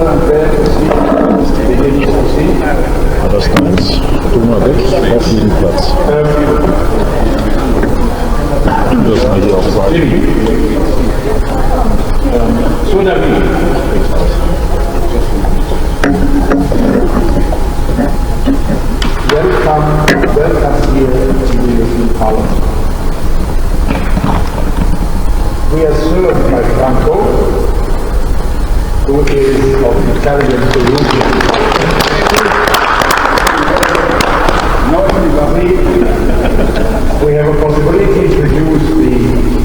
Das ist deins. Tu mal weg, auf jeden Platz. Das mal hier auf Seite. Welcome here to the European Parliament. We are served by Franco, who is of Italian Peruvian. We have a possibility to use the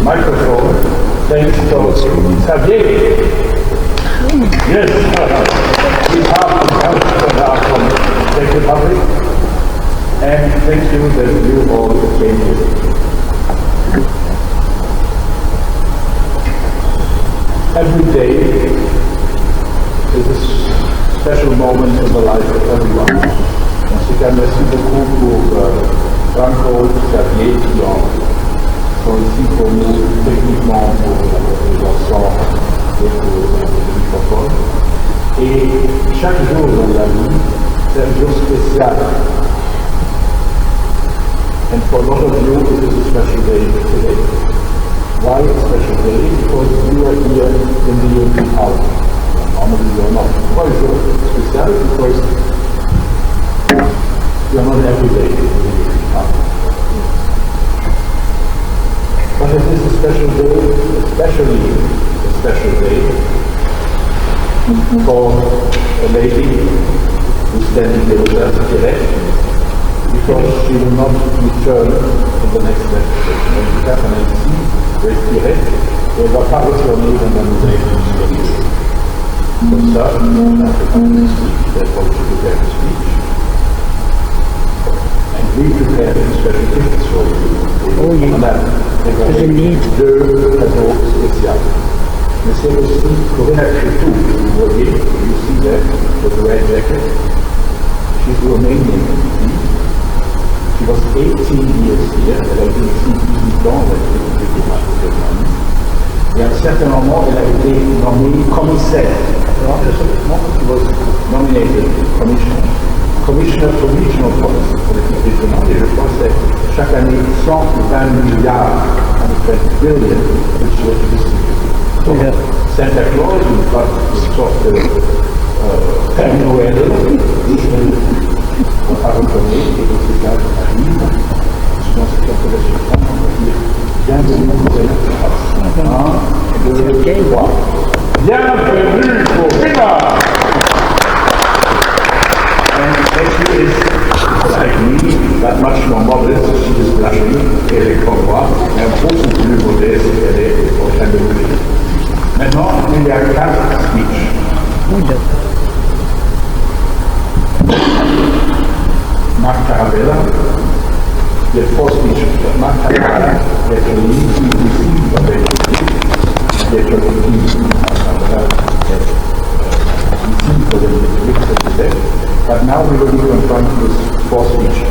microphone thanks to Xavier. Yes, we have from the Czech Republic, and thank you that you all came here. Every day is a special moment in the life of everyone. En tout cas, merci beaucoup pour Franco, Xavier, qui sont ici pour nous techniquement pour le son et pour le microphone. Et chaque jour dans la vie, c'est un jour spécial. And for a lot of you, it is a special day today. Why a special day? Because you are here in the European Parliament. Normally you are not. Why is it special? Because you are not every day in the European Parliament. But it is a special day, especially a special day for a lady who is standing here with us today, because she will not return in the next legislation. En tout cas, on a ici respiré, et elle ne va pas retourner dans la nouvelle legislature. Comme ça, on a fait un speech, therefore she prepared a speech. And we prepared special tickets for you. On a préparé deux cadeaux spéciaux. Mais c'est aussi Corinna Cretu, vous voyez, you see that, with the red jacket. She's Romanian. She was 18 years here, elle a été ici 18 ans, elle a été diplomate de Germanie. Et à un certain moment, elle a été nommée commissaire. She was nominated commissioner for regional policy, politique régionale. Et je pense que chaque année, 120 milliards, 120 billion, which was distributed. So, Santa Claus, une sorte de Père Noël, on va reconnaître, et dans ce cas, arrive, je pense que la surprendre, on va dire, bienvenue pour elle. 1, 2, 3. Bienvenue pour Rima! And Becky is, like me, that much more modest, she is blushing, elle est comme moi, mais beaucoup plus modeste, elle est au train de bouger. Maintenant, il y a 4 speeches. Mark Tarabella, the fourth speech of Mark Tarabella, that will lead to the receipt of the that will lead to the but now we will be confronted with four speeches.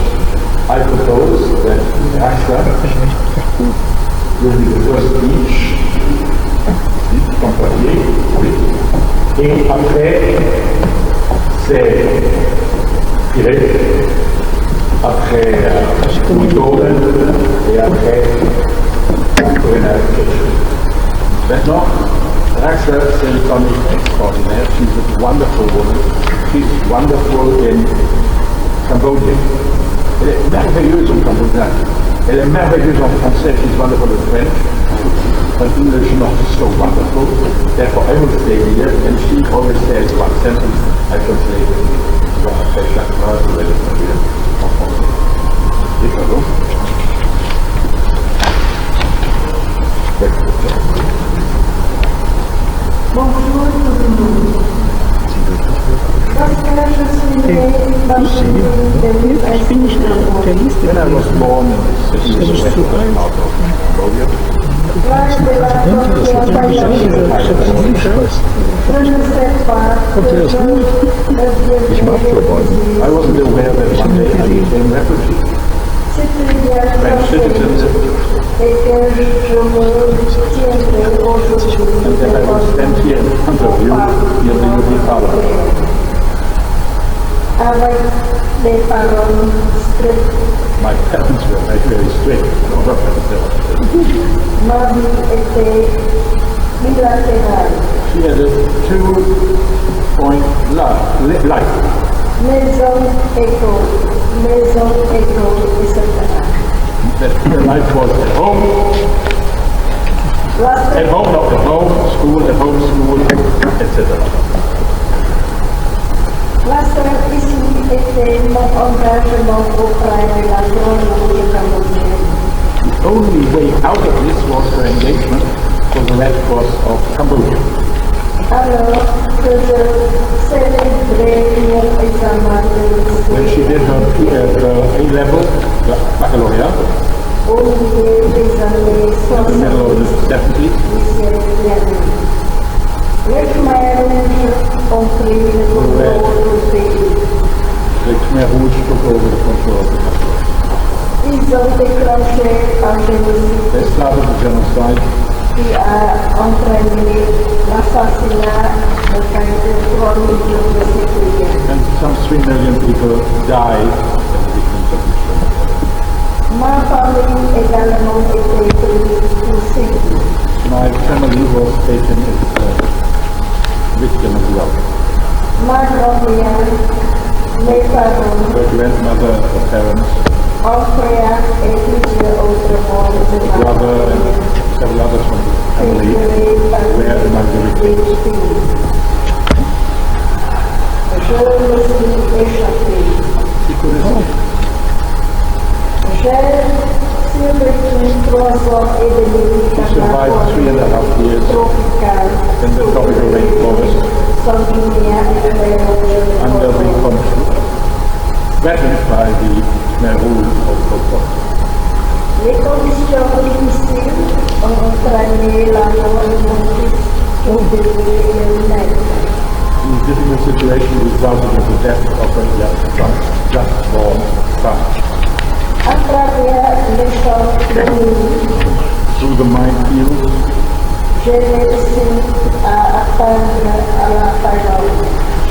I propose that Raxa will be the first speech, from papier, et après, c'est Tiré, après Bounthone et après Corinna Cretu. Maintenant, Raxa, c'est une femme extraordinaire. She's a wonderful woman. She's wonderful in Cambodia. Elle est merveilleuse en cambodgien. Elle est merveilleuse en français. She's wonderful in French. But English not so wonderful. Therefore, I will stay here, and she always says one sentence. I translate it. Après chaque phrase, vous allez traduire en français. Et pardon. Bonjour tout le monde. Parce que je suis née dans une ville à Singapour. When I was born in the city of the western part of Cambodia, L'âge de la frontière thaïlandaise. Je ne sais pas que je I wasn't aware that one day I became refugee. French citizens, and that I will stand here in front of you in the European Parliament. My parents were very strict. She had a 2-point life. That the life was at home, not at home, school, etc. The only way out of this was her engagement for the Red Cross of Cambodia. When she did her A-level, baccalaureate, in the middle of the 70s, the Khmer Rouge took over the control of the country. They started the genocide. And some 3 million people died as victims of this. My family was taken as a victim as well. Her grandmother, her parents, her brother and several others from the family were among the victims. She could escape. She survived 3.5 years in the tropical rainforest under the conflict, threatened by the Khmer Rouge of Pol Pot. This difficult situation resulted in the death of her just born son. Through the minefield,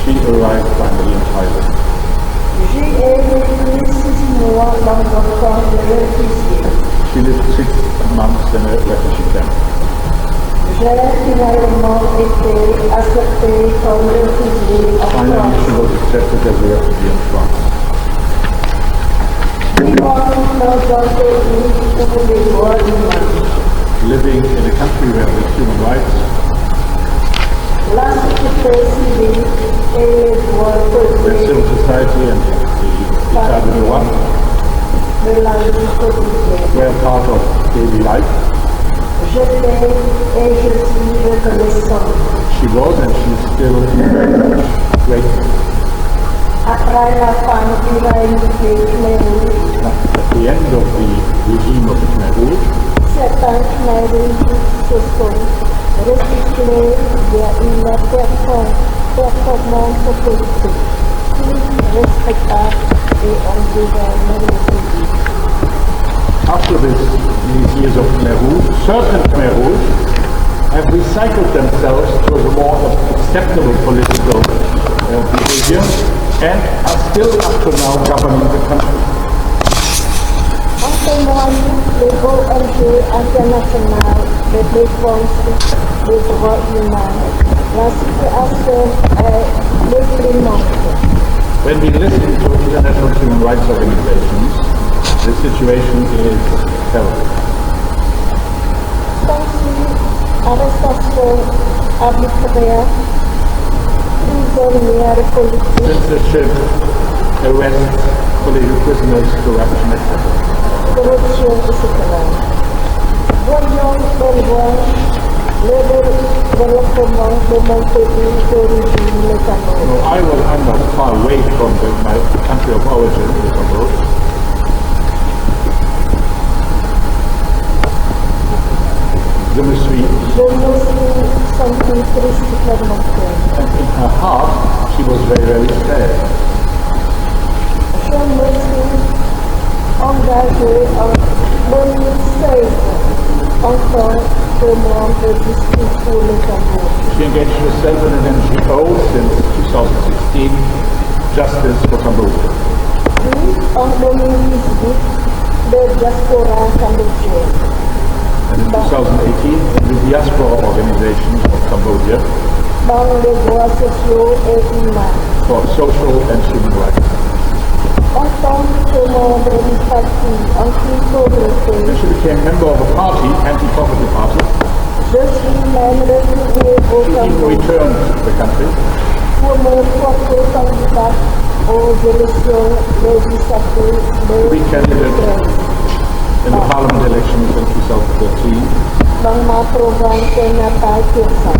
she arrived finally in Thailand. She lived 6 months in a refugee camp. Finally, she was accepted as a refugee in France. Living in a country where there's human rights, where civil society and the État de droit were part of daily life. She was and she's still grateful. At the end of the regime of the Khmer Rouge, after these years of Khmer Rouge, certain Khmer Rouge have recycled themselves to a more acceptable political behavior and are still up to now governing the country. When we listen to international human rights organizations, the situation is terrible. Censorship, arrest, political prisoners, corruption, etc. No, I'm not far away from my country of origin, the Cameroon. Je me suis and in her heart, she was very, very sad. engagé en 2016 en tant que membre du district pour le Cambodge. She engaged herself in an NGO since 2016, Justice for Cambodia. Puis, en 2018, de diaspora cambodgienne. And in 2018, the diaspora organization of Cambodia Dans les droits sociaux et humains. for social and human rights. En tant que membre du parti anti-pauvreté, She became a member of a party, anti-poverty party. je suis même réfugié au She even Cambodge returned to the country pour me porter candidat aux élections législatives de to be candidate in the parliament elections in 2013 dans ma province natale Kirsan.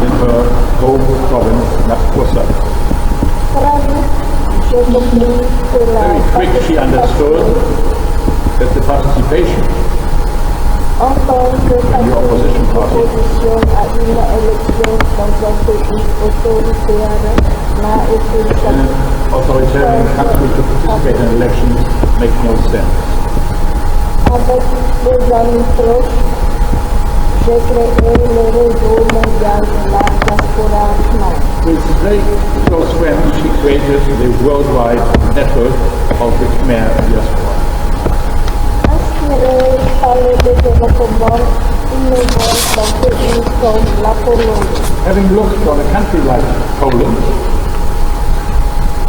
in her home province, Nakposa. Très vite, je compris que la Very quick she understood that the participation en tant que parti opposition party. d'opposition à une élection dans un pays autoritaire n'a aucun in sens. an authoritarian country to participate in elections makes no sense. Avec des amis proches, j'ai créé le réseau mondial de la diaspora FNAC. With very close friends, she created the worldwide network of the Khmer diaspora. Inspiré par le développement innovant dans pays comme la Pologne, Having looked on a country like Poland,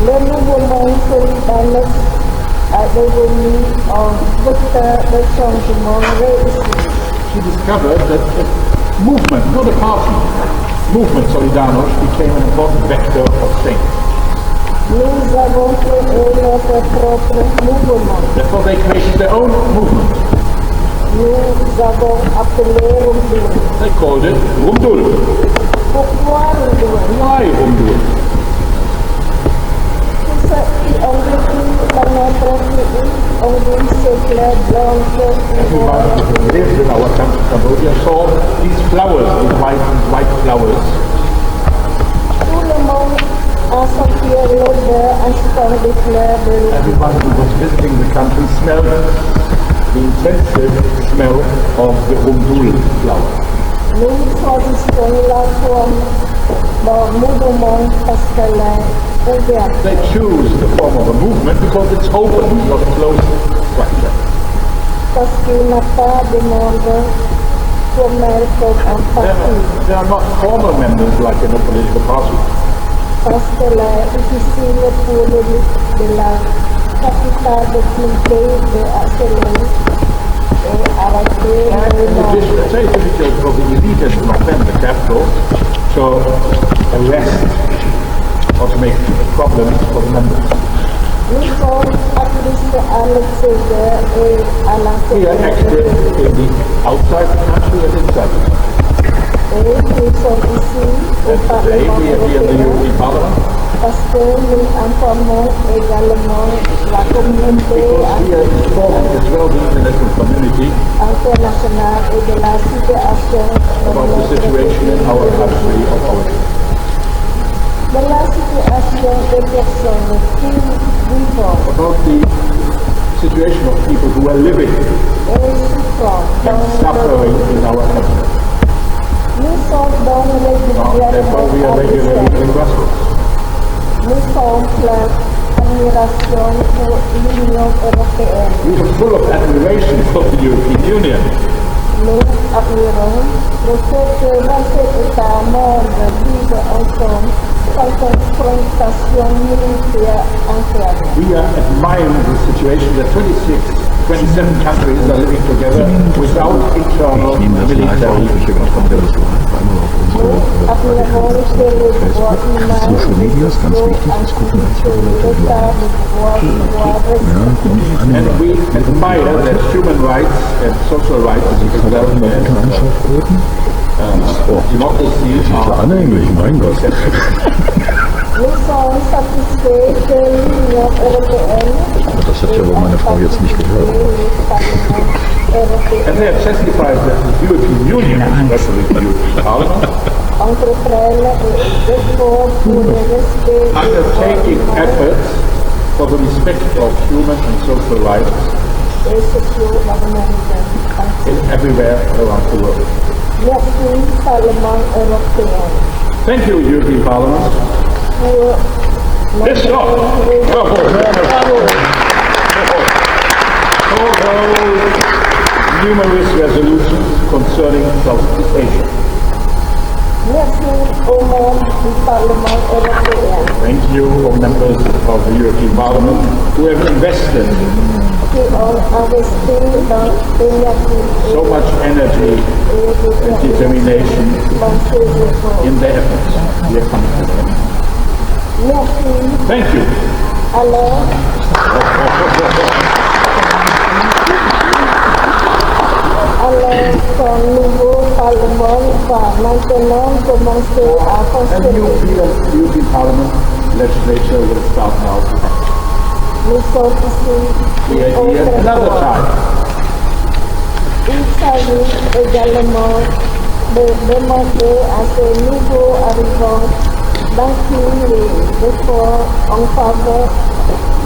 le mouvement solidaire a devenu un vecteur de changement réussi. she discovered that a movement, not a party, movement Solidarność became an important vector of change. Nous avons créé notre propre mouvement. Therefore they created their own movement. Nous avons appelé Rumdul. They called it Rumdul. Pourquoi Rumdul? Why Rumdul? Tous ceux qui ont vécu dans notre pays ont vu ces fleurs blanches et Everyone who lived in our country, Cambodia, saw these flowers, these white flowers. tout le monde a senti l'odeur instante des fleurs de l'eau. Everyone who was visiting the country smelled the intensive smell of the Rumdul flower. Nous choisissons la forme d'un mouvement parce qu'elle est ouverte. They choose the form of a movement because it's open, not closed structure. Parce qu'il n'y a pas de membre formel comme un parti. They are not formal members like in a political party. Parce qu'elle est difficile pour l'élite de la capitale de Philippe de accélérer et arrêter And le in monde. addition, it's very difficult for the elite in Phnom Penh, the capital, to arrest or to make problems for the members. Nous sommes activistes à l'extérieur et à We are active l'intérieur. in the outside the country and inside the country. Et nous sommes ici au And today Parlement we are here in the européen European Parliament parce que nous informons également la communauté because we are informing as well the international community internationale et de la situation dans about the notre situation in our country pays. of origin. De la situation des personnes qui vivent About the situation of people who are living et souffrent and dans suffering notre in our country. Nous sommes dans Therefore we are régulièrement à regularly in Bruxelles. Brussels. Nous sommes pleins d'admiration pour l'Union européenne. We are full of admiration for the European Union. Nous admirons le fait que 27 États membres vivent ensemble sans confrontation militaire interne. We are admiring the situation that 27 countries are living together without internal Ich nehme das live auf. military. Ich habe gerade das live einmal auf unsere Admirons que les droits humains Social Media ist ganz wichtig. Das gucken wir uns hier relativ l'État live. doit Ja, und And we admire that human rights and social rights as well mal as bitte Einschaltquoten. democracy Klar are anhänglich, mein Gott. Nous sommes satisfaits que l'Union européenne Das hat ja wohl meine Frau jetzt nicht gehört. and they have testified that the European Union, especially the European Parliament, entreprennent des efforts pour le respect des droits undertaking humains efforts for the respect of human and social rights everywhere around the world. Thank you, European Parliament. Yes, for those numerous resolutions concerning Southeast Asia. Thank you, all members of the European Parliament who have invested so much energy and determination in their efforts. We are coming to them. Thank you. Son nouveau Parlement va maintenant commencer à And the European Parliament legislature will start now. Nous sommes ici Another time. Il s'agit également de demander à ces nouveaux arrivants d'inclure les efforts en faveur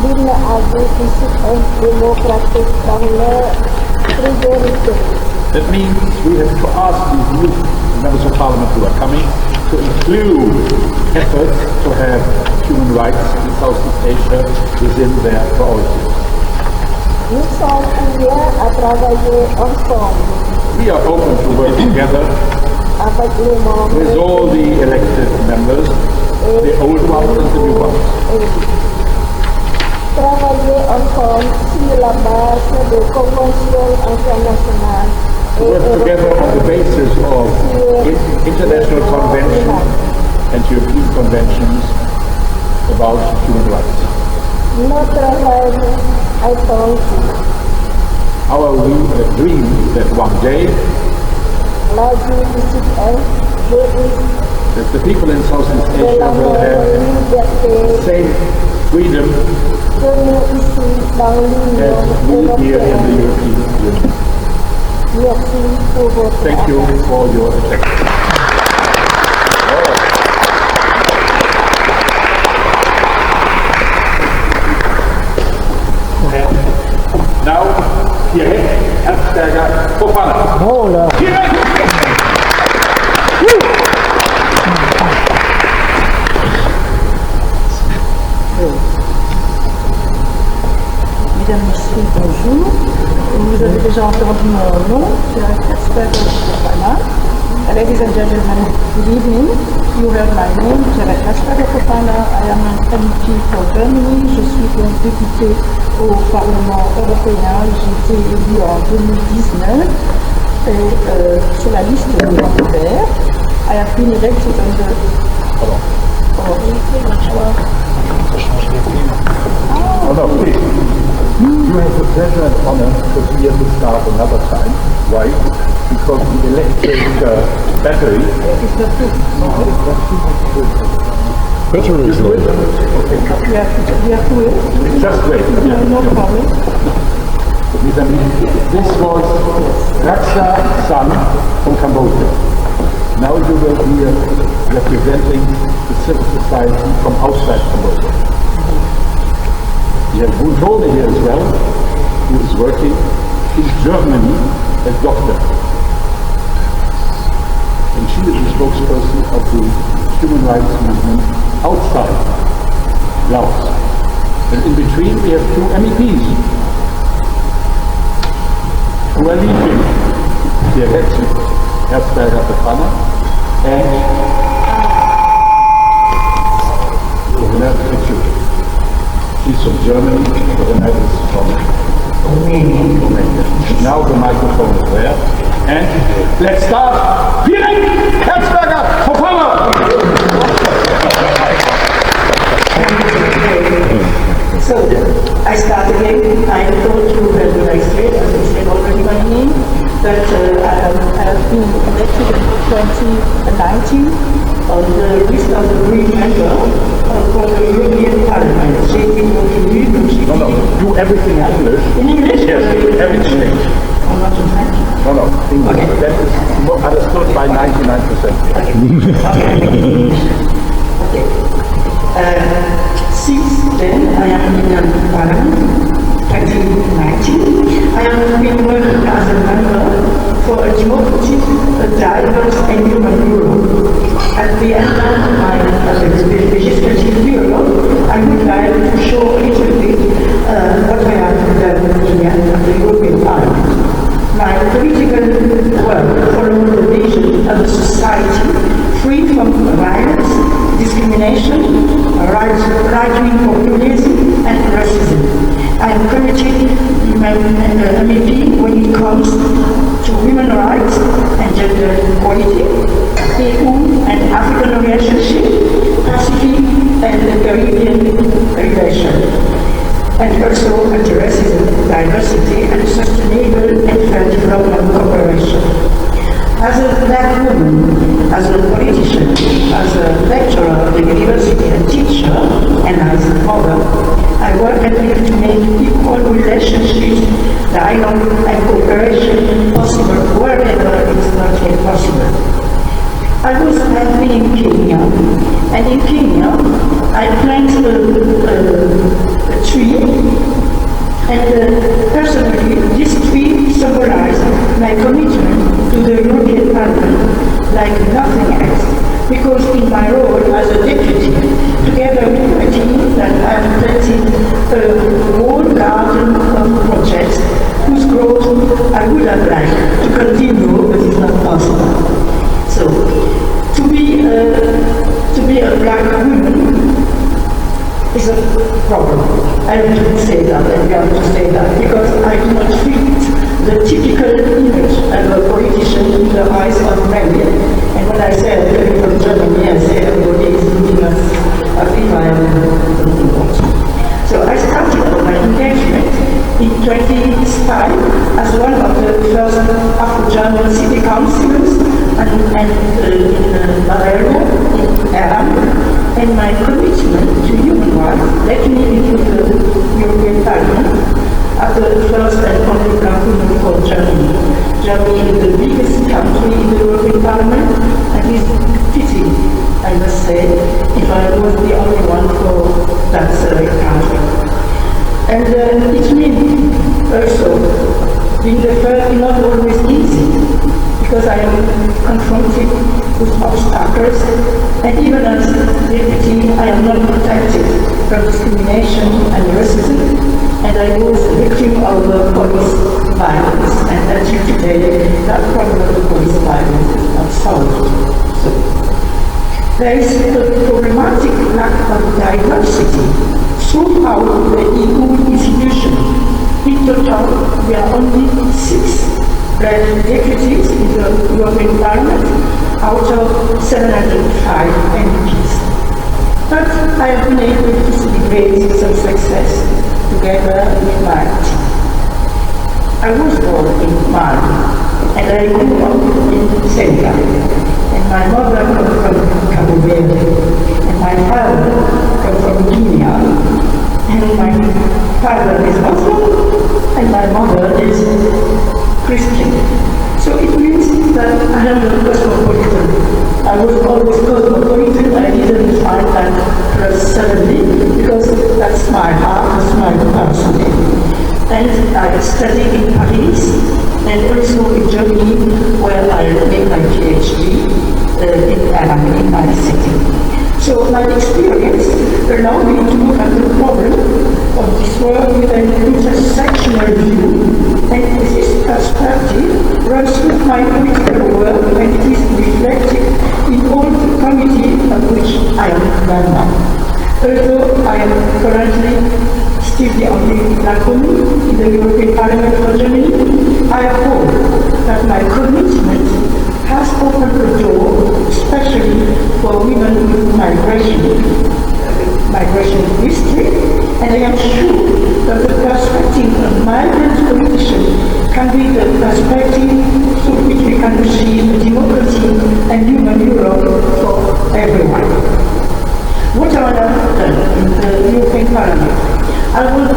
d'une agriculture démocratique dans leur priorité. That means we have to ask these new members of parliament who are coming to include efforts to have human rights in Southeast Asia within their priorities. Nous sommes ouverts à travailler ensemble We are open to work together avec les membres with all the elected members, the old ones and the new ones. Travailler ensemble sur la base des conventions internationales To work together on the basis of international conventions and European conventions about human rights. Notre rêve étant Our dream is that one day l'Asie du Sud-Est that the people in Southeast de Asia la will have liberté the same freedom que nous ici dans l'Union as we here in the européenne. European Union. Merci pour votre Thank you for your attention. Now, Pierre Herzberger Fofana. Mesdames, Messieurs, bonjour. Vous avez déjà entendu mon nom, Pierre Herzberger Fofana. Ladies and gentlemen, good evening. You heard my name, Pierre Herzberger Fofana. I am an MEP for Germany. Je suis donc député au Parlement européen. J'ai été élu en 2019 et sur la liste des Verts. I have been elected under... Oh no, please. You have the pleasure and honor to be here to start another time. Why? Because the electric battery It's not good. Battery is low. We have to wait. just wait. No problem. This was Raksa San from Cambodia. Now you will be representing the civil society from outside Cambodia. You have Bounthone here as well, who is working in Germany as doctor. And she is the spokesperson of the human rights movement outside Laos. And in between we have two MEPs who are leaving the election, Herzberger Fofana and Renate. She's from Germany, but Renate is from Romania. Now the microphone is there. And let's start. Vielen Herzberger Fofana! So, I start again. I told you that when I said, as I said already my name, that I have been elected in 2019 on the list of the Green member for the European Parliament. No, do everything in English. In English? Yes, everything. I'm not in French. No, English. Okay. That is understood by 99%. Okay. Okay. Since then, I am in the Parliament, 2019. I have been working as a member for a democratic, diverse and human Europe. At the end of my legislative period, I would like to show a little bit what I have done here at the European Parliament. My political work follows the vision of a society free from violence, discrimination, right-wing populism, and racism. I am committed MEP when it comes to women's rights and gender equality, EU and African relationship, Pacific and Caribbean relations, and also anti-racism, diversity, and sustainable and fair development cooperation. As a black woman, as a politician, as a lecturer at the university and teacher, and as a mother, I work and live to make equal relationships, dialogue, and cooperation possible wherever it's not yet possible. I have been in Kenya, and in Kenya, I planted a tree, and personally, this tree symbolized my commitment to the European Parliament like nothing else, because in my role as a deputy, together with my team, that I have planted a whole garden of projects whose growth I would have liked to continue, but it's not possible. So, to be a black woman is a problem. I have to say that, and we have to say that, because I do not fit the typical image of a politician in the eyes of many. And when I say I'm from Germany, I say everybody is looking at if I am something else. So I started my engagement in 2005 as one of the first Afro-German city councillors in Barelo, in Aram, and my commitment to human rights led me into the European Parliament as the first and only black woman for Germany. Germany is the biggest country in the European Parliament, and is fitting, I must say, if I was the only one for that country. And it means also being the first is not always easy, because I am confronted with obstacles, and even as deputy, I am not protected from discrimination and racism, and I was a victim of police violence, and until today, that problem of police violence is not solved. So, there is a problematic lack of diversity throughout the EU institution. In total, there are only 6 black deputies in the European Parliament out of 705 MPs. But I have been able to celebrate some success together with my team. I was born in Mali, and I grew up in Senegal. And my mother comes from Cabo Verde, and my father comes from Guinea, and my father is Muslim, and my mother is Christian. So it means that I am a cosmopolitan. I was always cosmopolitan. I didn't find that plus suddenly, because that's my heart, that's my personality. And I studied in Paris and also in Germany, where I made my PhD in Aram, in my city. So my experience allowed me to look at the problem of this world with an intersectional view, and this perspective runs through my political work, and it is reflected in all the committees of which I am member. Although I am currently still the only black woman in the European Parliament for Germany, I hope that my commitment has opened the door, especially for women with migration history, and I am sure that the perspective of migrant politicians can be the perspective through which we can achieve a democracy and human Europe for everyone. What have I done in the European Parliament? I was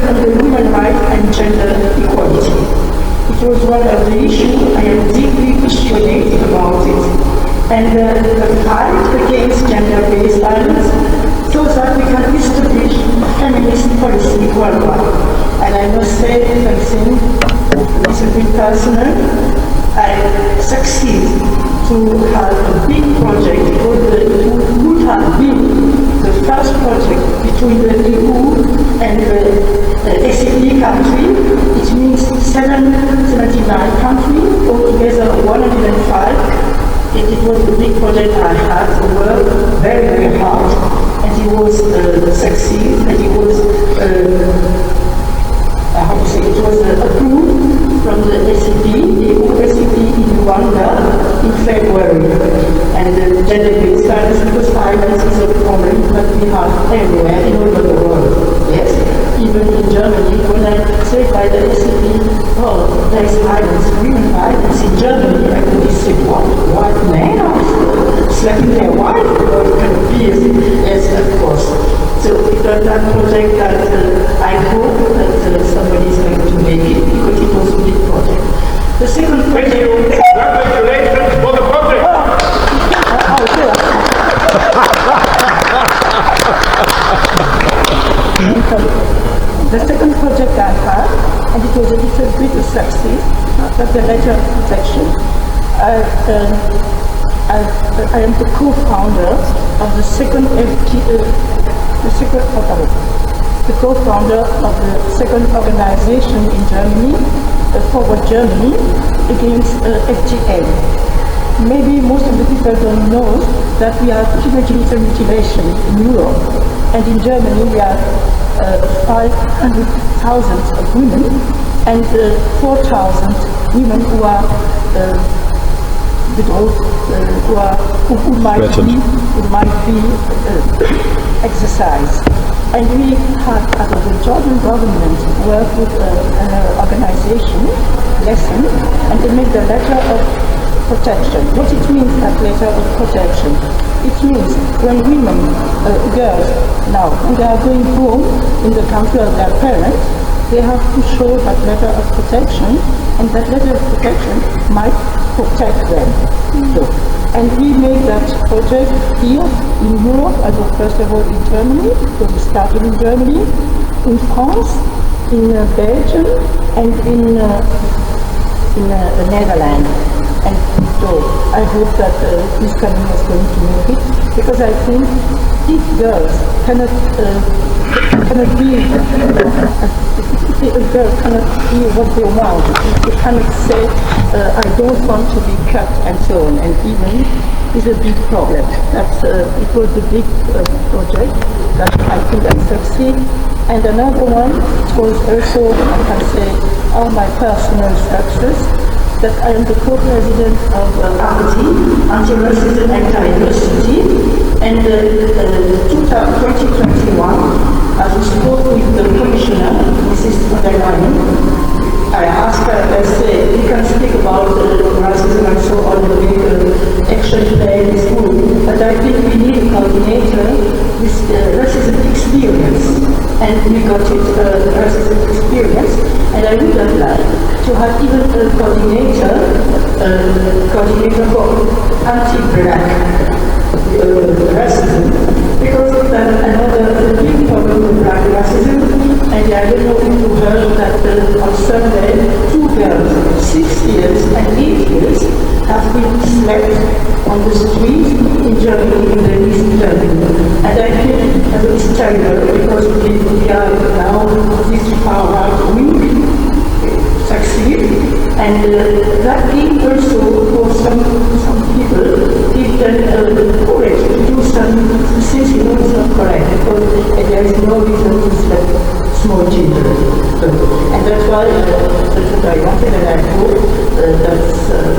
on the human rights and gender equality. It was one of the issues I am deeply passionate about it. and the fight against gender-based violence so that we can establish feminist policy worldwide. And I must say something, this is personal. I succeed to have a big project, it would have been the first project between the EU and the ACP country. It means 79 countries, altogether 105. It was a big project I had to work very, very hard, and it was succeed, and it was it was approved from the ACP in Rwanda in February. And the gender-based violence, because violence is a problem that we have everywhere in all over the world. Yes, even in Germany, when I say by the ACP, oh, there is violence, women violence in Germany, I could say, what? White men are slapping their wife? Or it can be, yes, of course. So it was that project that I hope that somebody is going to make it, because it was a big project. The second project... Congratulations for the project! The second project I had, and it was a little bit a success, that's the letter of protection. I am the co-founder of the second the co-founder of the second organization in Germany, Forward Germany, against FGM. Maybe most of the people don't know that we have female genital mutilation in Europe, and in Germany we have 500,000 of women and 4,000 women who are who might be exercised. And we had, as the Jordan government, worked with an organization, lesson, and they made the letter of protection. What it means, that letter of protection? It means when women, girls, now, when they are going home in the country of their parents, they have to show that letter of protection, and that letter of protection might protect them. So, and we made that project here in Europe, as well, first of all in Germany, so we started in Germany, in France, in Belgium, and in the Netherlands. And so I hope that this company is going to make it, because I think if girls cannot be, if a girl cannot be what they want, they cannot say, I don't want to be cut and so on, and even is a big problem. That's, it was a big project that I think I succeed. And another one was also, I can say, all my personal success, that I am the co-president of Anti-Racism Anti-Diversity, and 2021, as we spoke with the commissioner, Mrs. von der Leyen, I asked her, I said, you can speak about racism and so on, the action plan is good, but I think we need a coordinator with racism experience, and we got it, racism experience, and I would have liked to have even a coordinator for anti-black racism, because another big problem with black racism, and I don't know if you heard that on Sunday, 2 girls, 6 years and 8 years, have been slapped on the street in Germany, in the East Germany. And I think it's terrible, because we are now this far-right wing succeed, and that gave also for some people, give them courage to do some things you know is not correct, because there is no reason to slap small children. And that's why that's what I wanted, and I hope that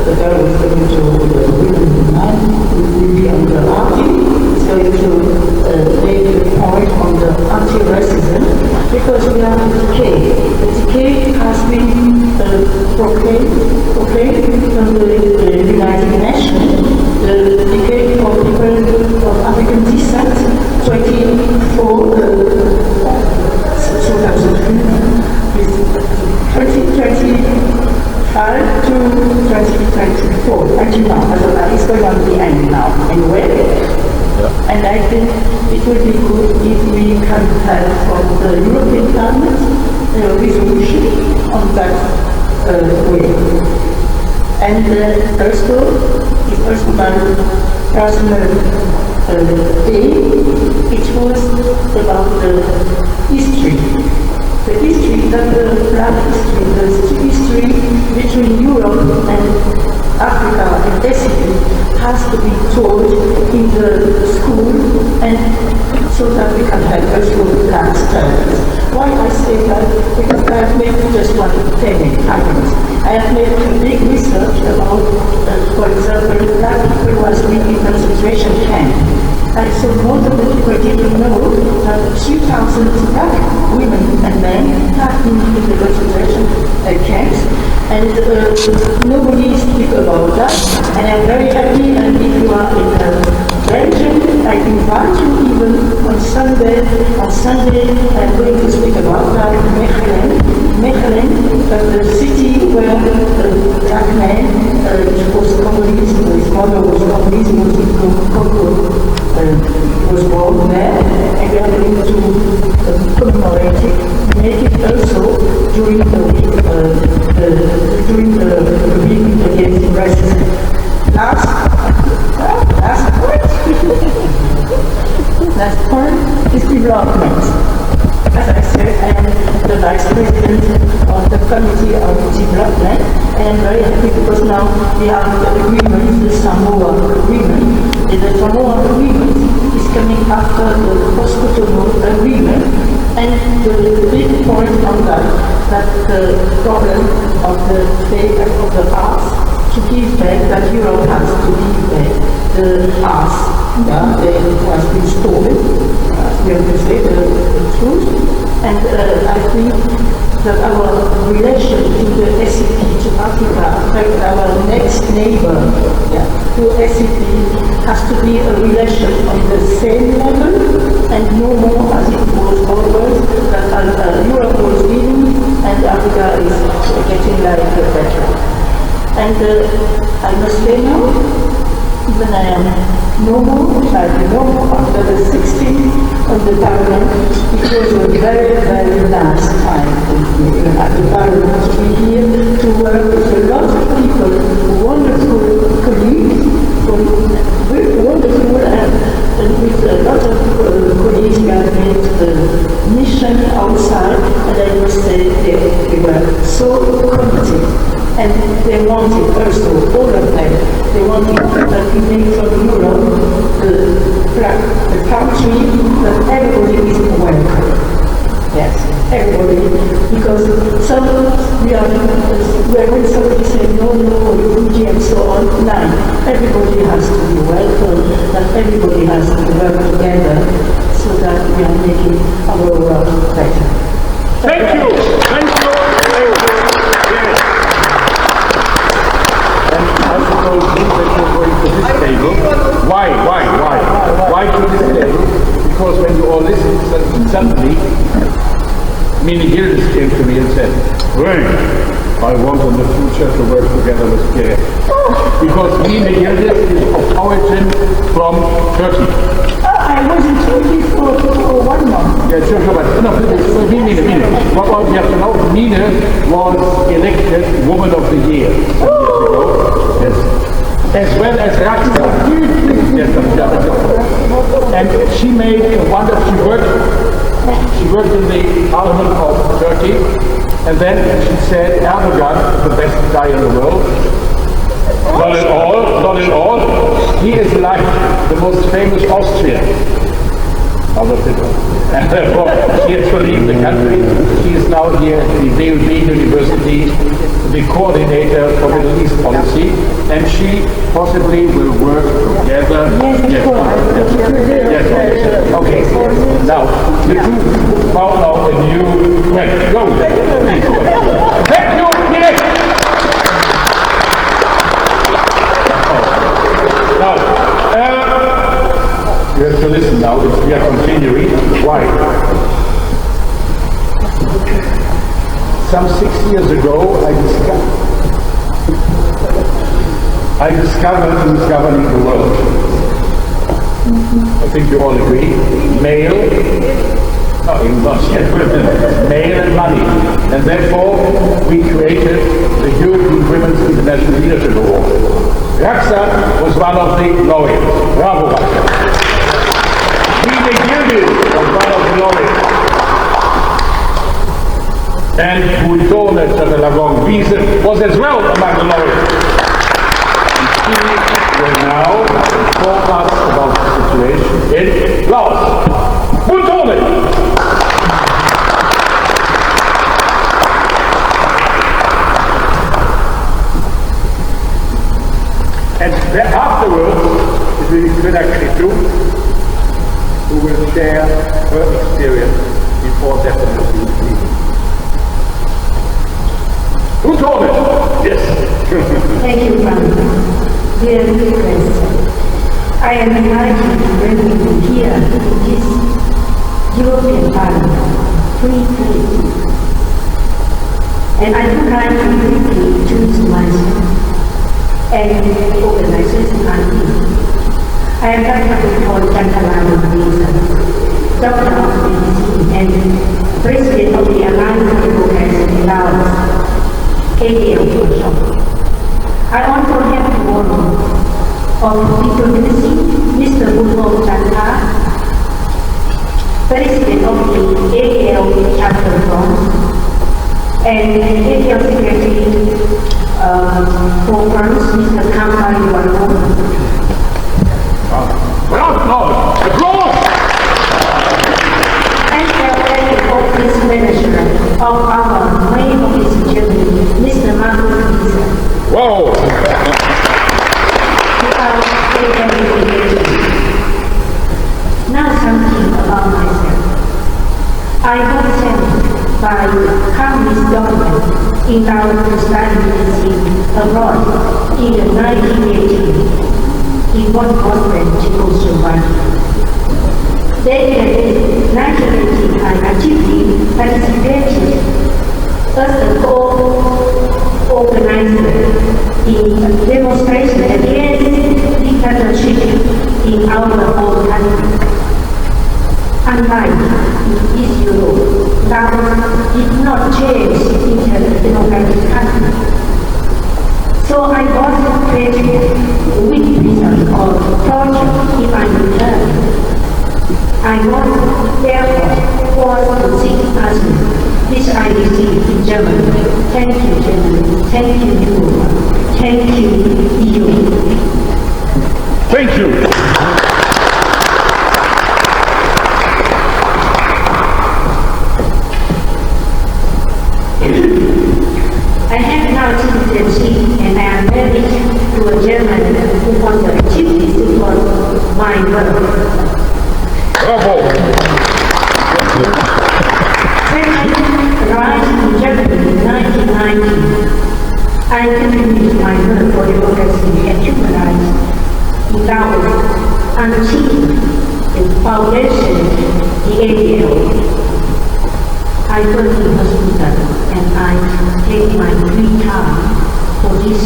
the girl is going to, the women man will be on the party, is going to make a point on the anti-racism, because we are in decay. The decay has been proclaimed from the United Nations, the decade for people of African descent, 2025 to 2024, 21, And I think it would be good if we can have from the European Parliament a resolution on that way. And also, it was my personal day. It was about the history. The history, not the black history, the history between Europe and Africa and Pacific has to be taught in the school, and so that we can have also black studies. Why I say that? Because I have made just one argument. I have made a big research about, for example, black people was living in concentration camp. And so most of the people didn't know that 3,000 black women and men have been in the concentration camps, and nobody speaks about that. And I'm very happy, and if you are in Belgium, I invite you even on Sunday. On Sunday, I'm going to speak about that in Mechelen, the city where the black man was communist, his mother was communist, was in Congo. Was born there, and we are going to commemorate it, make it also during the week against racism. Last point is development. As I said, I am the Vice President of the Committee of Development, and I'm very happy because now we have the agreement, the Samoa agreement. And the Samoa agreement is coming after the post-Cotonou agreement, and the big point on that the problem of the state of the past to give back, that Europe has to give back the past that has been stolen. We have to say the truth, and I think that our relation to the SCP, to Africa, our next neighbor to SCP, has to be a relation on the same level, and no more as it was always, that Europe was giving and Africa is getting like better. And I must say now, even I am no more after the 16th of the Parliament, it was a very, very last time at the Parliament to be here to work with a lot of people, wonderful colleagues, wonderful and with a lot of colleagues who have made the mission outside, and I must say they were so committed. And they wanted also, all of them, they wanted that we make from Europe the country that everybody is welcome. Yes, everybody, because some, when somebody says no, refugee and so on, no, everybody has to be welcome, that everybody has to work together so that we are making our world better. Thank you. Yes. And I suppose that you're going to this table. Why to this table? Because when you all listen, suddenly, Mini Gildes came to me and said, "Well, I want in the future to work together with Pierre." Because Mini Gildes is of origin from Turkey. I was in Turkey for 1 month. Yeah, sure, but no, Mine. What you have to know, Mine was elected Woman of the Year some years ago. Yes. As well as Raksa. Yes, and she made a wonderful she worked in the Parliament of Turkey, and then she said Erdogan is the best guy in the world. Not at all. He is like the most famous Austrian. Other people. And therefore, she has to leave the country. She is now here at the VUB University, the coordinator for Middle East policy, and she possibly will work together. Yes. Okay. Now, the two found out a new way. Go. Thank you, Pierre. Now, you have to listen now, we are continuing. Why? Some 6 years ago, I discovered in discovering the world I think you all agree, male, not yet women, male and money. And therefore, we created the European Women's International Leadership Award. Raksa was one of the laureates. Bravo, Raksa. Wiese was one of the laureates. And Bounthone, Chanthalavong, Wiese was as well among the laureates. And she will now inform us about the situation in Laos. Bounthone! And afterwards, it will be Krida Kritu, who will share her experience before definitively leaving. Bounthone! Yes. Thank you, Father. Dear friends, I am delighted to welcome you here in this European Parliament, free place. And I would like to briefly introduce myself and the organization I'm in. I am Dr. Chanthalavong, Doctor of Medicine and President of the Alliance of Democrats in Laos, KDL. I also have the honor of introducing Mr. Bounthone Chantha, President of the ADL Chanthalavong, and ADL Secretary for France, Mr. Chanthalavong. Applause! And the office manager of our main office in Germany, Mr. Wiese. Whoa! Now something about myself. I got sent by Communist government in our to study medicine abroad in the 1980s in one convent Czechoslovakia. Then in 1980, I actively participated as a co-organizer in a demonstration against dictatorship in our own country. Unlike East Europe, Laos did not change into a democratic country. So I was faced with prison or torture if I returned. I was therefore forced to seek asylum, which I received in Germany. Thank you, Germany. Thank you, Europe. Thank you, EU. Thank you. I have now citizenship and I am married to a German who wants to actively support my work. Bravo! When I arrived in Germany in 1990, I continued my work for democracy and human rights in Laos until the foundation, the ADL. I work in hospital and I take my free time for this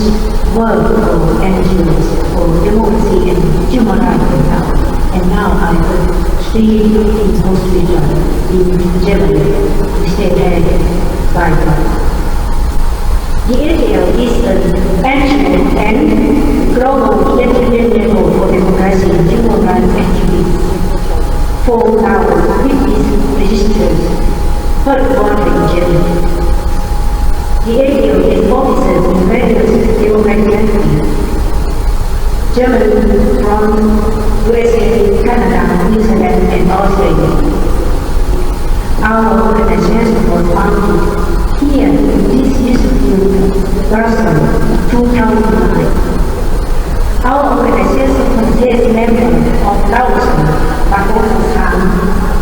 work for NGOs, for democracy and human rights in Laos. And now I work still in hospital in Germany, state-headed by God. The ADL is an ancient and global independent network for democracy and human rights activities for Laos with its registered headquarters in Germany. The ADL has offices in various democratic countries: Germany, France, USA, Canada, New Zealand, and Australia. Our organization was founded here in this institute, Brussels, 2009. Our organization contains members of thousands, but also some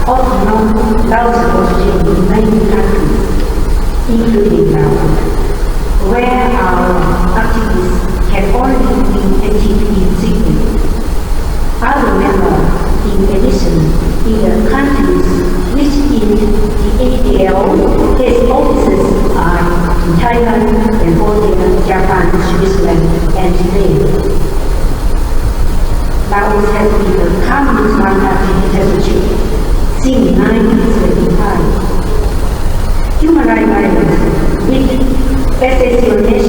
of non-thousands in many countries, including Laos, where our activists have already been actively insignificant. Other members, in addition, in the countries which in the ADL has offices are in Thailand, Cambodia, Japan, Switzerland, and Spain. Laos has been a communist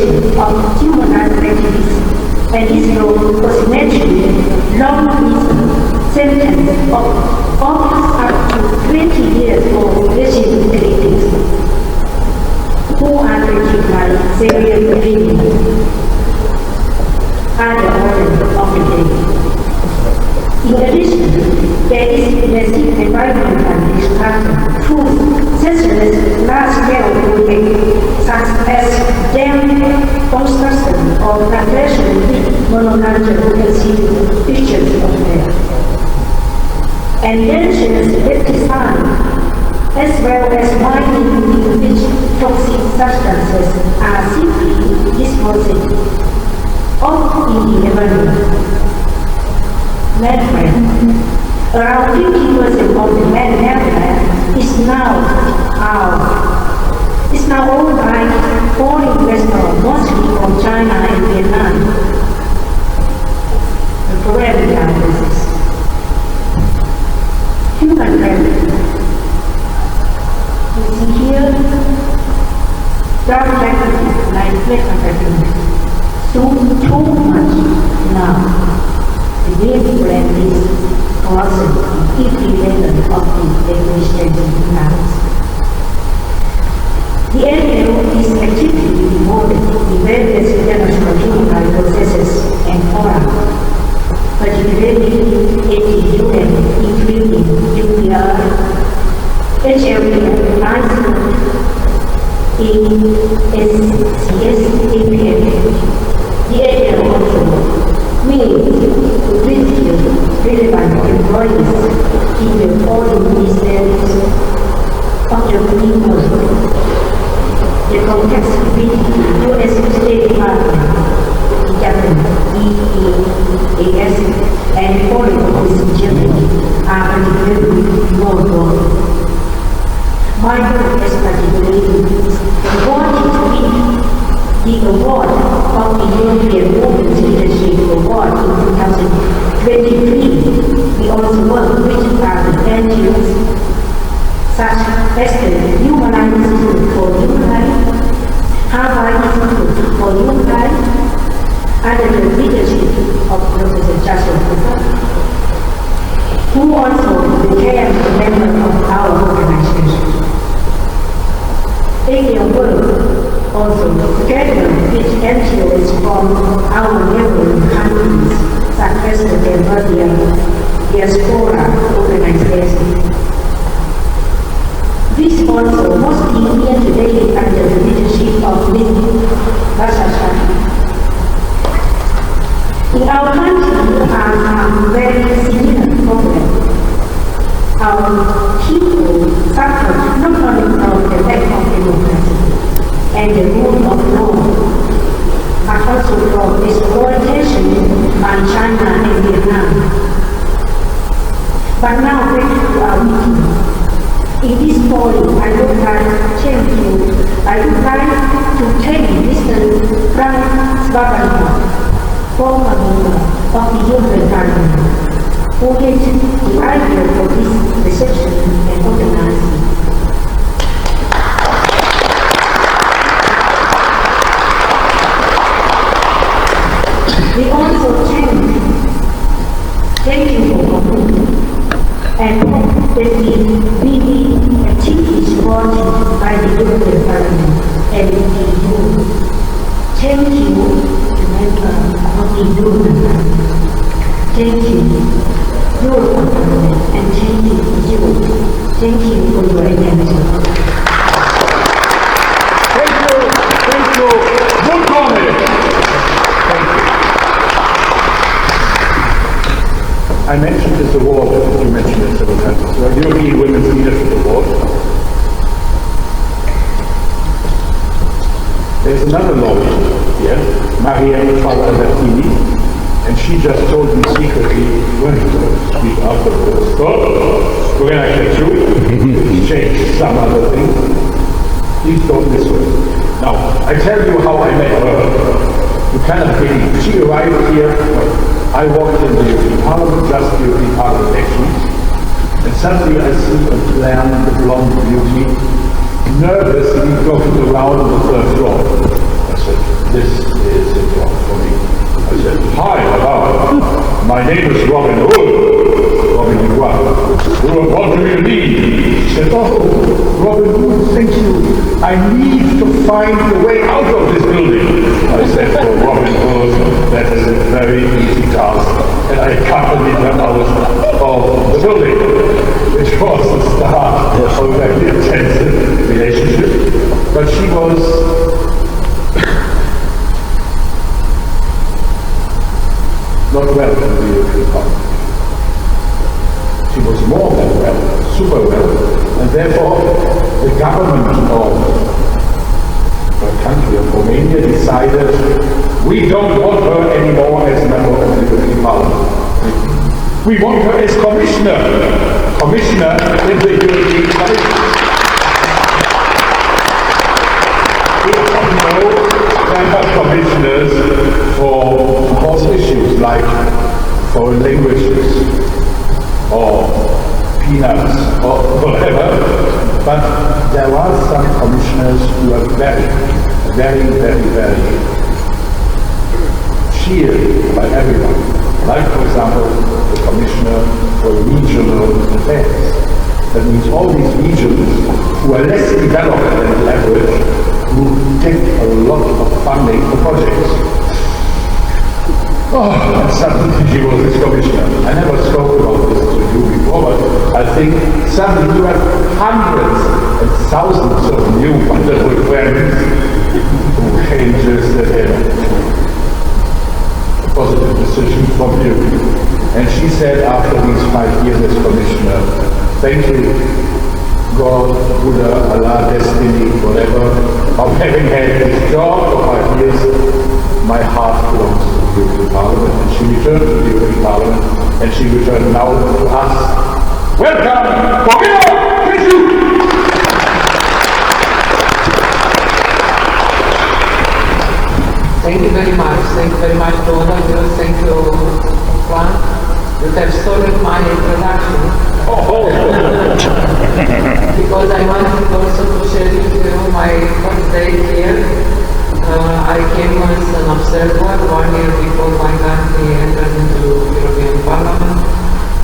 generation of human rights activists, and his role was naturally long prison sentence of up to 20 years for regime critics who are treated like serial criminals at the order of the day. In addition, there is massive environmental destruction through senseless large-scale projects such as dam construction or plantation with monoculture pictures of them. Endangered pesticide, as well as mining in which toxic substances are simply disposed of in the environment. Land, around 50% of the land is now owned by foreign investors, mostly from China and Vietnam. The problem is this. Human trafficking. You see here, drug trafficking, like flesh trafficking, so too much now. The big brand is crossing the level of the administrative plans. The area is actively involved in various international human rights processes and fora, particularly at the UN, including UPR, HLP, ASCS, APM. The area also means relevant employees in the foreign ministries of the people. The context between the U.S. State Department, the Japan, EAS, and foreign office in Germany are particularly more. My group is particularly wanted to be the award of the European Women's Leadership Award in 2023. We also work with other NGOs such as the Human Rights Institute for Human Rights, Harvard Institute for Human Rights, under the leadership of Professor Joshua Cooper, who also became a member of our organization. In their work, also together with NGOs from our neighboring countries, such as the Cambodia Diaspora Organization. This also mostly integrated under the leadership of Ms. Basasha. In our country, we have very similar problems. Our people suffer not only from the lack of democracy and the rule of law, but also from exploitation by China and Vietnam. But now back to our meeting. In this point, I would like to thank Mr. Frank Swabanka, former member of the European Parliament, who had the idea for this reception and organizing. We also thank you for coming and hope that the activities brought by the European Parliament and the EU. Thank you, the member of the European Parliament. Thank you, European Parliament, and thank you, Thank you for your attention. Thank you. Good comment. I mentioned this award, you mentioned it several times as well, European Women's Leadership Award. There's another laureate here, Marianne Albertini, and she just told me secretly, when to speak afterwards, we're going to catch you, change some other things. Please don't this way. Now, I tell you how I met her. You cannot believe. She arrived here. I walked in the European Parliament, just the European Parliament elections, and suddenly I see a plan, the blonde beauty, nervously going around on the third floor. I said, this is a job for me. I said, hi, hello, my name is Robin Hood. Robin Hood, what do you need? She said, oh, Robin Hood, thank you. I need to find the way out of this building. I said, for Robin Hood, that is a very easy task. And I accompanied her out of the building, which was the start of a very intensive relationship. But she was not welcome in the European Parliament. She was more than well, super well, and therefore the government of the country of Romania decided we don't want her anymore as a member of the European Parliament. We want her as commissioner in the European Commission. There are commissioners for most issues like foreign languages or peanuts or whatever, but there are some commissioners who are very cheered by everyone. Like, for example, the Commissioner for Regional Affairs. That means all these regions who are less developed than the average, who get a lot of funding for projects. Oh, and suddenly he was this commissioner. I never spoke about this to you before, but I think suddenly you have hundreds and thousands of new wonderful friends who came just ahead. A positive decision from you. And she said after these 5 years as commissioner, thank you, God, Buddha, Allah, destiny, whatever, of having had this job for 5 years. My heart belongs to the European Parliament, and she returned to the European Parliament, and she returned now to us. Welcome, Borgino! Thank you! Thank you very much. Thank you very much to all of you. Thank you, Frank. You have stolen my introduction. Because I wanted also to share with you my first day here. I came as an observer 1 year before my country entered into the European Parliament.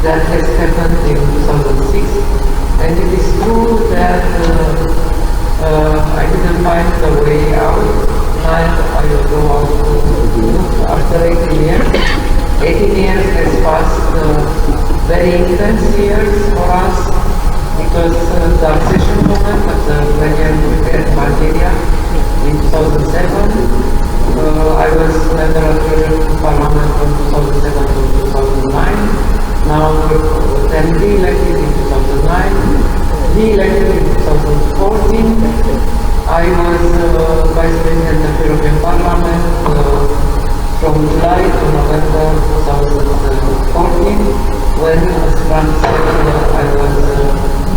That has happened in 2006. And it is true that I didn't find the way out. And I will go out after 18 years. 18 years has passed very intense years for us because the accession movement of the Romanian Bulgaria in 2007. I was member of the European Parliament from 2007 to 2009. Now then re-elected in 2009, re-elected in 2014. I was Vice President of the European Parliament from July to November 2014, when, as Frank said, I was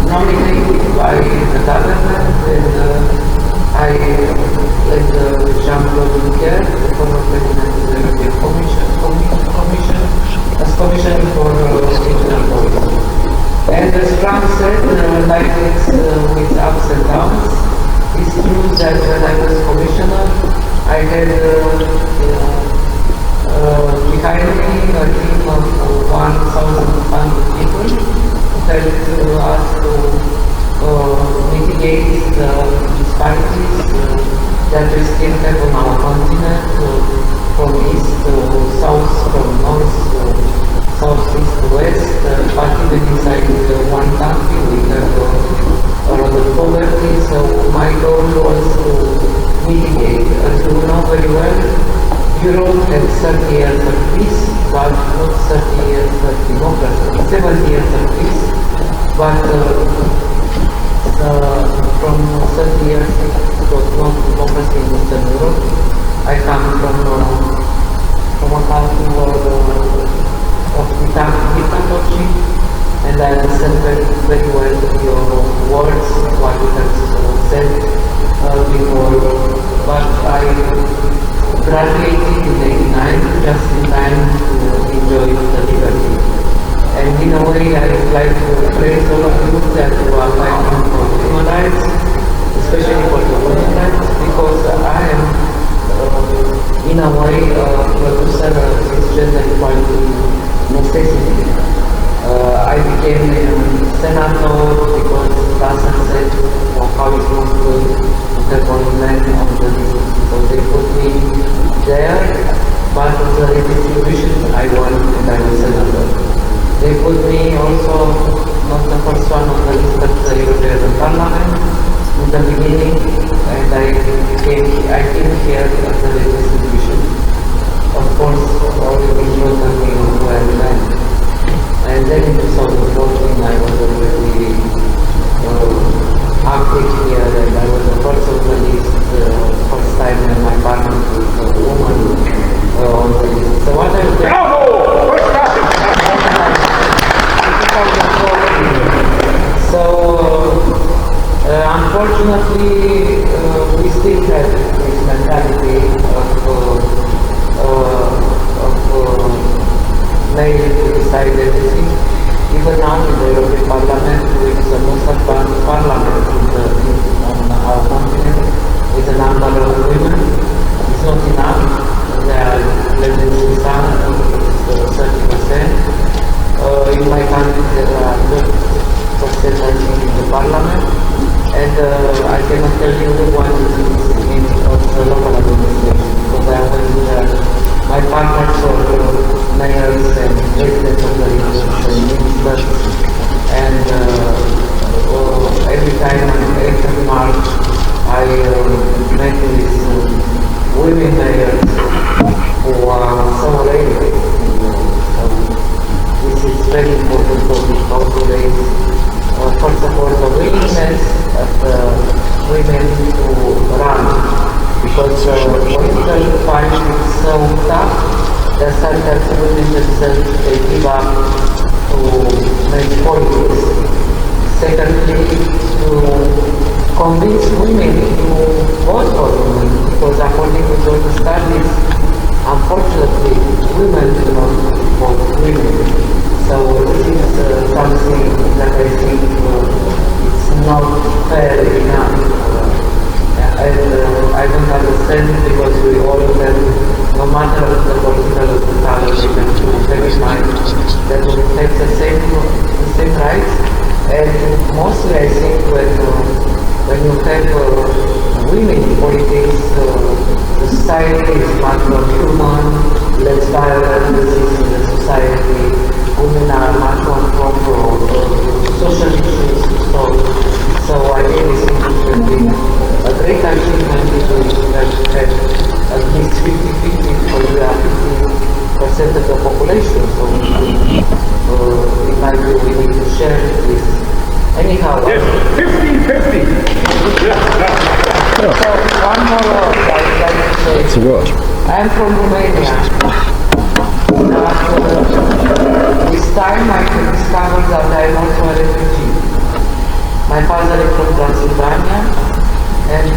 nominated by the government, and I led Chanthalavong, the former President of the European Commission, as Commissioner for Regional Policy. And as Frank said, life is with ups and downs. It's true that when I was Commissioner, I had behind me a team of 1,500 people who helped us to mitigate the disparities that we still have on our continent, from east to south, from north to southeast to west, but even inside one country we have a lot of poverty, so my goal was to mitigate. As you know very well, Europe had 30 years of peace, but not 30 years of democracy, 70 years of peace, but from 30 years it was not democracy in Eastern Europe. I come from a country of dictatorship, and I understand very well your words, what you have said before, but I graduated in '89 just in time to enjoy the liberty. And in a way I would like to praise all of you that you are fighting for human rights, especially for the women's rights, because I am in a way, producer is gender equality necessity. I became a senator because Russell said how it was to have only men on the list. So they put me there, but the redistribution I won and I was senator. They put me also not the first one on the list but the European Parliament in the beginning, and I came here as a redistribution. Of course, all the people that we were men. And then in 2014 I was already active here, and I was the first on the list, first time in my partner with a woman on the list. So what I was So unfortunately we still have this mentality of male identity. Even now in the European Parliament, which is the most advanced parliament on our continent, with a number of women, it's not enough. They are less than 30%. In my country there are 30% I think in the parliament, and I cannot tell you what is in the local administration, because I was my partners are mayors and presidents of the regions and ministers, and every time on 8th of March I met with women mayors who are so rare. This is very important for me, how to raise, first of all, the willingness of women to run, because political fight is so tough that sometimes women themselves they give up to make politics. Secondly, to convince women to vote for women, because according to the studies, unfortunately, women do not vote women. So this is something that I think it's not fair enough. And I don't understand, because we all have, no matter the political color, we have to have in mind that we have the same rights. And mostly I think when you have women in politics, the society is much more human, less violent disease in the society. Women are much more prone to social issues to solve. So I really think it will be a great achievement if we have at least 50-50, because we are 50% of the population. So in my view we need to share this. Anyhow, yes, 50-50. So one more word I would like to say. That's a word. I am from Romania. This time I discovered that I am also a refugee. My father is from Transylvania, and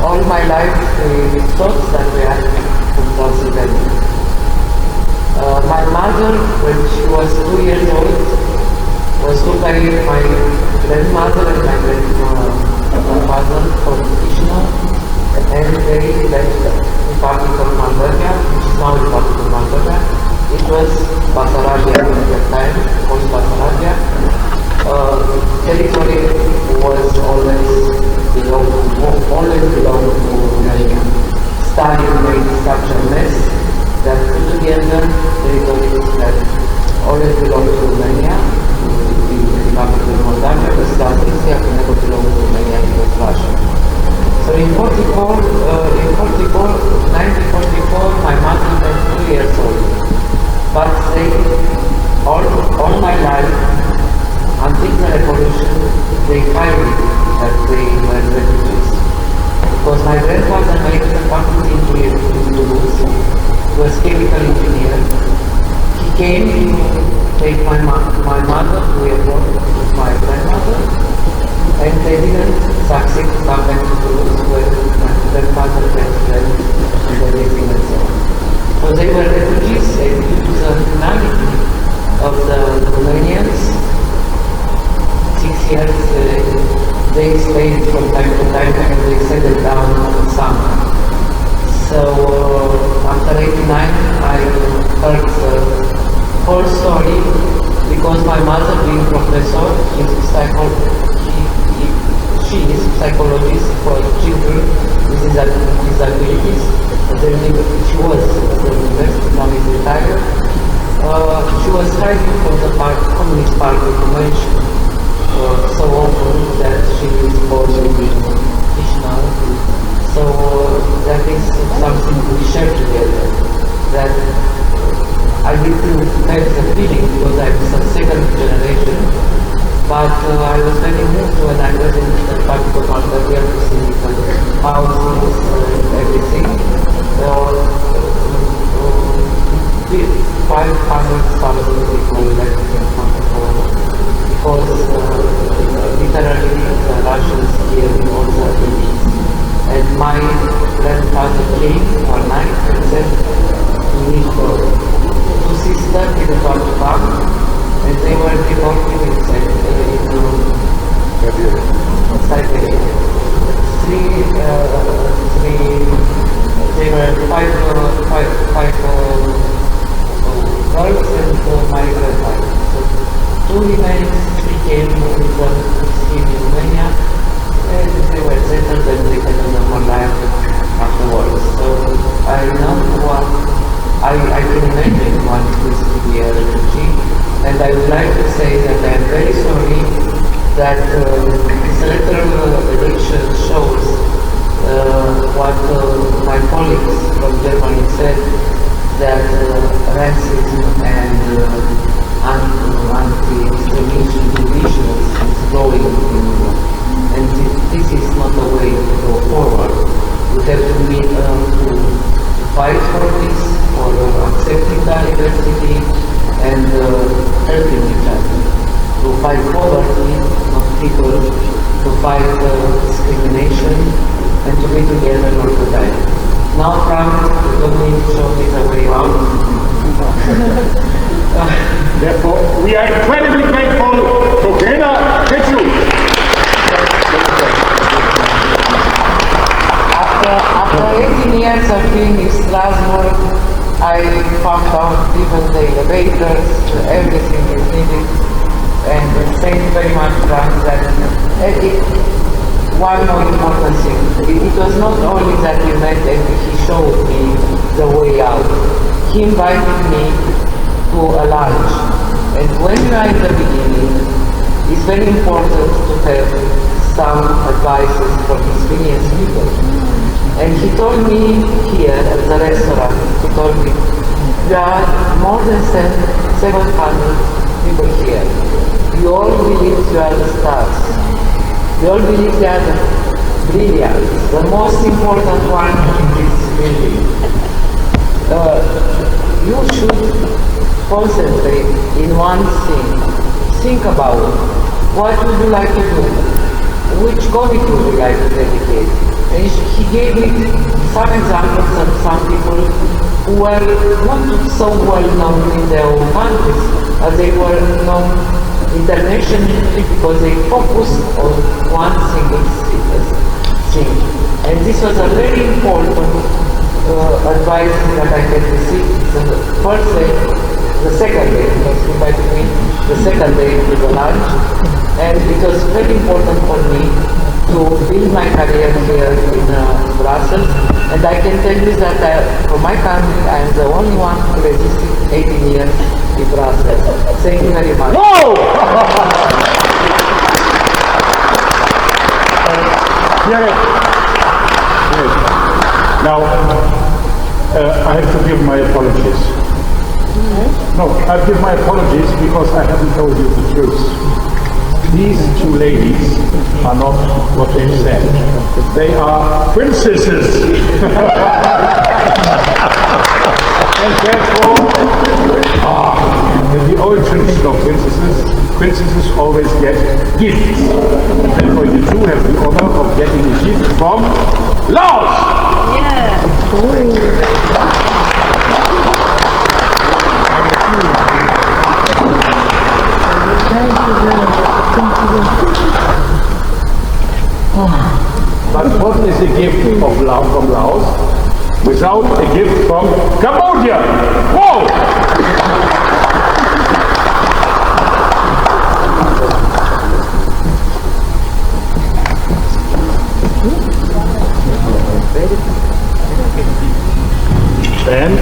all my life we thought that we are from Transylvania. My mother, when she was 2 years old, was took by my grandmother and my grandfather from Chisinau, and they left the Republic of Moldova, which is now Republic of Moldova. It was Basarabia at that time, called Basarabia. Territory was always belonged to Romania. Stalin made such a mess that put together territories that always belonged to Romania, the Republic of Moldova, the Transnistria never belonged to Romania, it was Russia. So in 1944, my mother was 2 years old. But they, all my life, until the revolution, they hid that they were refugees. Because my grandfather made a faculty in Toulouse. He was chemical engineer. He came to take my mother to airport with my grandmother, and they didn't succeed to come back to Toulouse, where my grandfather had friends and everything and so on. So they were refugees, and due to the humanity of the Romanians, 6 years they stayed from time to time, and they settled down on summer. So I heard the whole story because my mother, being professor, she is psychologist for children with disabilities. She was at the university, now is retired. She was fighting for the Communist Party convention so often that she is bored with Krishna. So that is something we share together. That I didn't have the feeling because I'm some second generation, but I was very moved when I was in the Republic of Moldavia to see the houses and everything. 500,000 people left in because literally the Russians here all the elites. And my grandfather came one night and said, we need two sisters in the farm, and they were devoted in Siberia. They were five girls and my grandfather. So two remains, three came with them in Romania, and they were settled and they had a normal life afterwards. So I know what I can imagine what it is to be a refugee, and I would like to say that I am very sorry that this electoral election shows what my colleagues from Germany said, that racism and anti-Islamism division is growing in Europe. And this is not the way to go forward. We have to fight for this, for accepting diversity and helping each other. To fight poverty of people, to fight discrimination, and to be together not to die. Now, Frank, you don't need to show me the way out. Therefore, we are incredibly grateful to Greta Kitsu. After 18 years of being in Strasbourg, I found out even the elevators, everything is needed. And thank you very much, Frank, that one more important thing. It was not only that we met and he showed me the way out. He invited me to a lunch. And when you are in the beginning, it's very important to have some advices from experienced people. And he told me here at the restaurant, he told me, there are more than 700 people here. You all believe you are the stars. You all believe they are the brilliant, the most important one in this building. You should concentrate in one thing. Think about what would you like to do, which committee would you like to dedicate. And he gave me some examples of some people who were not so well known in their own countries, as they were known internationally because they focused on one single thing. And this was a very important advice that I had received the first day, the second day, because he invited me the second day to the lunch. And it was very important for me to build my career here in Brussels. And I can tell you that from my country, I am the only one who resisted 18 years in Brussels. Thank you very much. Whoa! Now, I have to give my apologies. No, I give my apologies because I haven't told you the truth. These two ladies are not what they said. They are princesses. And therefore, in the old tradition of princesses always get gifts. Therefore, you two have the honor of getting a gift from Laos. But what is the gift of love from Laos? without a gift from Cambodia. Whoa! And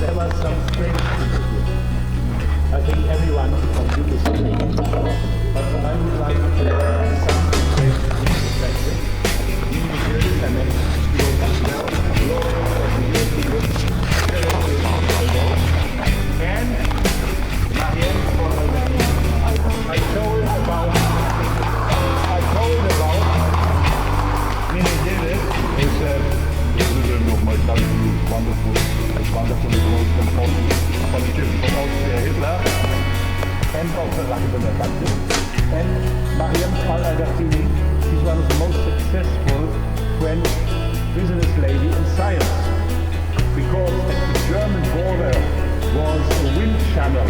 there was some strange things here. I think everyone of you is doing it. But I would like to some strange perspective. And I told about Minnejelis is president of my country, wonderful growth and politician from Hitler, and also Lakshmana country. And Mariam Al-Agatini is one of the most successful French business lady in science, because at the German border was a wind channel